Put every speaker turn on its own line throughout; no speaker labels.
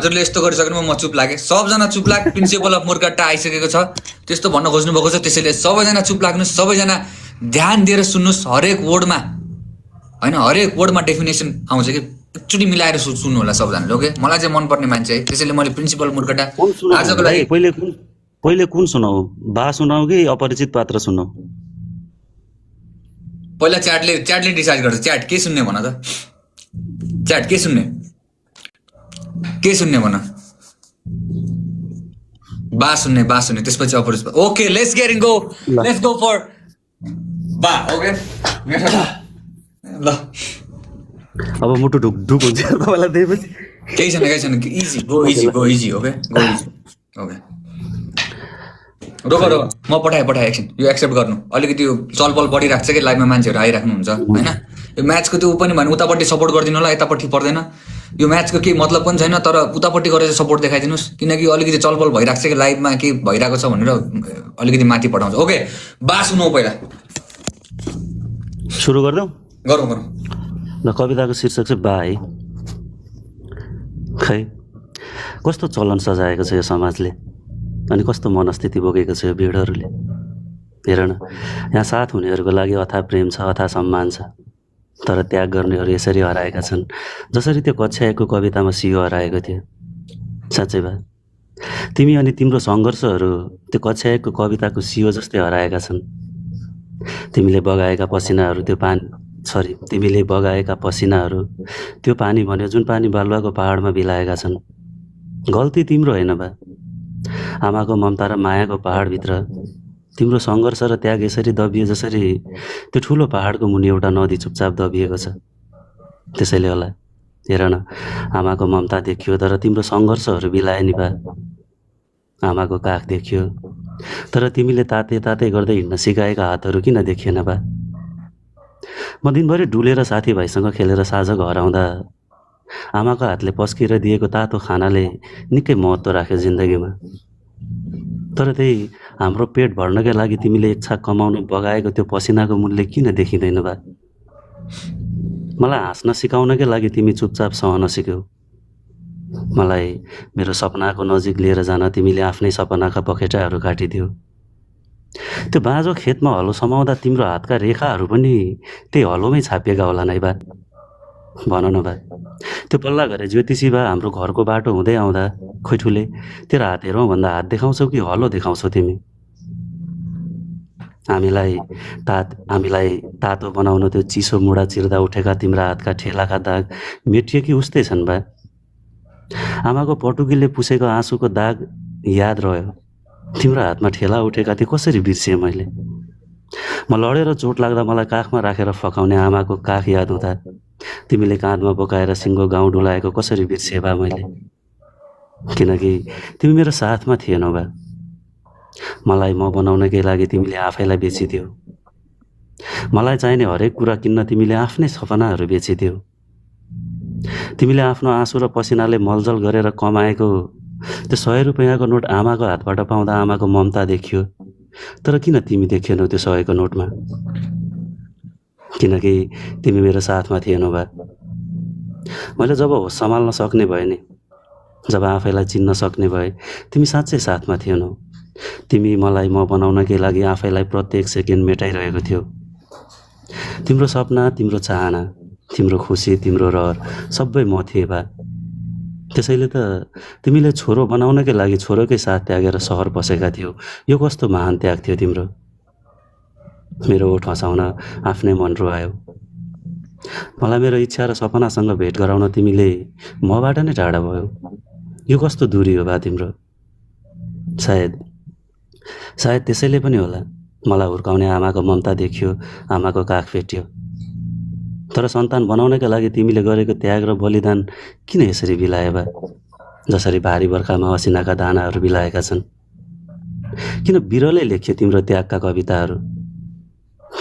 हजुरले यस्तो गरिसक्नु म चुप लागेँ। सबजना चुप लाग, प्रिन्सिपल अफ मुर्काट्टा आइसकेको छ, त्यस्तो भन्न खोज्नु भएको छ। त्यसैले सबैजना चुप लाग्नुहोस्, सबैजना ध्यान दिएर सुन्नुहोस्। हरेक वर्डमा होइन, हरेक वर्डमा डेफिनेसन आउँछ कि, एकचोटि मिलाएर सुन्नु होला सबजनाले। ओके, मलाई चाहिँ मनपर्ने मान्छे है, त्यसैले मैले प्रिन्सिपल मुर्काट्टा आजको लागि
पहिले कुन सुनाऊ, बा सुनाऊ कि अपरिचित पात्र सुनाऊ?
पहिला च्याटले डिसाइड गर्छ। च्याट के सुन्ने भन त, च्याट के सुन्ने भन। बा सुन्ने त्यसपछि अपरिचित। ओके, लेट्स गो फर बा। ओके ल,
अब मुटु ढुक हुन्छ तपाईँलाई दिएपछि।
केही छैन, easy go easy. Okay, go easy. Okay, रोक म पठाएँ एकछिन, यो एक्सेप्ट गर्नु। अलिकति यो चलपल बढिरहेको छ कि लाइभमा मान्छेहरू आइराख्नुहुन्छ होइन। यो म्याचको त्यो पनि भने उतापट्टि सपोर्ट गरिदिनु होला, यतापट्टि पर्दैन। यो म्याचको केही मतलब पनि छैन, तर उतापट्टि गरेर सपोर्ट देखाइदिनुहोस्, किनकि अलिकति चलपल भइरहेको छ कि लाइभमा के भइरहेको छ भनेर अलिकति माथि पठाउँछ। ओके, बा सुनौ पहिला,
सुरु गरिदेऊ।
गरौँ
ल, कविताको शीर्षक चाहिँ बा है। खै कस्तो चलन सजाएको छ यो समाजले, अनि कस्तो मनस्थिति बोकेको छ यो भिडहरूले। हेर न, यहाँ साथ हुनेहरूको लागि अथाह प्रेम छ, अथाह सम्मान छ, तर त्याग गर्नेहरू यसरी हराएका छन् जसरी त्यो कक्षा 1 को कवितामा सियो हराएको थियो। साँच्चै भए तिमी अनि तिम्रो सङ्घर्षहरू त्यो कक्षा 1 को कविताको सियो जस्तै हराएका छन्। तिमीले बगाएका पसिनाहरू त्यो पानी भन्यो जुन पानी बालुवाको पहाडमा बिलाएका छन्। गल्ती तिम्रो होइन बा, आमाको ममता र मायाको पहाडभित्र तिम्रो सङ्घर्ष र त्याग यसरी दबिए जसरी त्यो ठुलो पहाडको मुनि एउटा नदी चुपचाप दबिएको छ। त्यसैले होला, हेर न, आमाको ममता देखियो तर तिम्रो सङ्घर्षहरू बिलाए नि बा। आमाको काख देखियो तर तिमीले ताते गर्दै हिँड्न सिकाएका हातहरू किन देखिएन बा? म दिनभरि डुलेर साथीभाइसँग खेलेर साँझ घर आउँदा आमाको हातले पस्किएर दिएको तातो खानाले निकै महत्त्व राख्यो जिन्दगीमा। तर त्यही हाम्रो पेट भर्नकै लागि तिमीले एक छाक कमाउन बगाएको त्यो पसिनाको मूल्य किन देखिँदैन बा? मलाई हाँस्न सिकाउनकै लागि तिमी चुपचाप सहन सिक्यौ। मलाई मेरो सपनाको नजिक लिएर जान तिमीले आफ्नै सपनाका पखेटाहरू काटिदियो। त्यो बाँझो खेतमा हलो समाउँदा तिम्रो हातका रेखाहरू पनि त्यही हलोमै छापिएका होला नै बा। भन न बा, त्यो पल्ला घरे ज्योतिषी बा हाम्रो घरको बाटो हुँदै आउँदा खोइ ठुले तेरो हात हेरौँ भन्दा हात देखाउँछौ कि हलो देखाउँछौ तिमी? हामीलाई तातो बनाउन त्यो चिसो मुढा चिर्दा उठेका तिम्रा हातका ठेलाका दाग मेटिए कि उस्तै छन् बा। आमाको पटुकीले पुसेको आँसुको दाग याद रह्यो, तिम्रो हातमा ठेला उठेका थिए कसरी बिर्सिएँ मैले? म लडेर चोट लाग्दा मलाई काखमा राखेर फकाउने आमाको काख याद हुँदा तिमीले काँधमा बोकाएर सिङ्गो गाउँ डुलाएको कसरी बिर्सिए बा मैले? किनकि तिमी मेरो साथमा थिएनौ बा। मलाई म बनाउनकै लागि तिमीले आफैलाई बेचिदियौ। मलाई चाहिने हरेक कुरा किन्न तिमीले आफ्नै सपनाहरू बेचिदियौ। तिमीले आफ्नो आँसु र पसिनाले मलजल गरेर कमाएको त्यो 100 रुपैयाँको नोट आमाको हातबाट पाउँदा आमाको ममता देखियो, तर किन तिमी देखिएनौ त्यो 100 को नोटमा? किनकि तिमी मेरो साथमा थिएनौ बा। मैले जब होस सम्हाल्न सक्ने भएँ नि, जब आफैलाई चिन्न सक्ने भए, तिमी साँच्चै साथमा थिएनौ। तिमी मलाई म बनाउनकै लागि आफैलाई प्रत्येक सेकेन्ड मेटाइरहेको थियौ। तिम्रो सपना, तिम्रो चाहना, तिम्रो खुसी, तिम्रो रहर सबै म थिएँ बा। त्यसैले त तिमीले छोरो बनाउनकै लागि छोरोकै साथ त्यागेर सहर बसेका थियौ। यो कस्तो महान त्याग थियो तिम्रो। मेरो ओठ हँसाउन आफ्नै मन रुवायो। मलाई मेरो इच्छा र सपनासँग भेट गराउन तिमीले मबाट नै टाढा भयो। यो कस्तो दूरी हो बा तिम्रो? सायद त्यसैले पनि होला मलाई हुर्काउने आमाको ममता देखियो, आमाको काख भेटियो। तर सन्तान बनाउनका लागि तिमीले गरेको त्याग र बलिदान किन यसरी बिलाए बा? जसरी भारी बर्खामा असिनाका दानाहरू बिलाएका छन्। किन बिरलै लेख्यो तिम्रो त्यागका कविताहरू?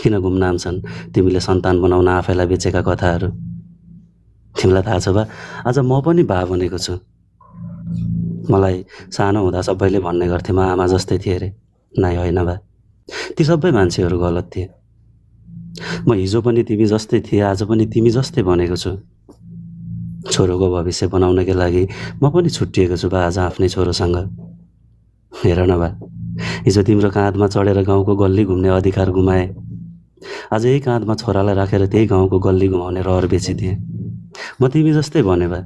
किन गुमनाम छन् तिमीले सन्तान बनाउन आफैलाई बेचेका कथाहरू? तिमीलाई थाहा छ बा, आज म पनि बा बनेको छु। मलाई सानो हुँदा सबैले भन्ने गर्थे म आमा जस्तै थिएँ रे। नाइ होइन बा, ती सबै मान्छेहरू गलत थिए। म हिजो पनि तिमी जस्तै थिए, आज पनि तिमी जस्तै बनेको छु। छोरोको भविष्य बनाउनकै लागि म पनि छुट्टिएको छु बा आज आफ्नै छोरोसँग। हेर न बा, हिजो तिम्रो काँधमा चढेर गाउँको गल्ली घुम्ने अधिकार गुमाए। आज यही काँधमा छोरालाई राखेर त्यही गाउँको गल्ली घुमाउने रहर बेचिदिएँ। म तिमी जस्तै भने बा।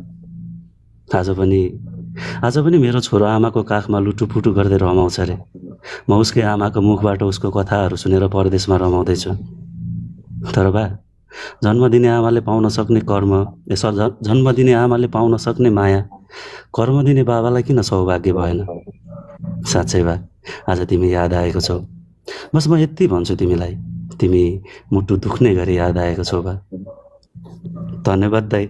आज पनि मेरो छोरो आमाको काखमा लुटुपुटु गर्दै रमाउँछ रे। म उसकै आमाको मुखबाट उसको कथाहरू सुनेर परदेशमा रमाउँदैछु। तर बा, जन्म दिने आमाले पाउन सक्ने जन्म दिने आमाले पाउन सक्ने माया कर्म दिने बाबालाई किन सौभाग्य भएन? साँच्चै बा, आज तिमी याद आएको छौ। बस म यति भन्छु तिमीलाई, तिमी मुटु दुख्ने गरी याद आएको छौ बा। धन्यवाद दाइ।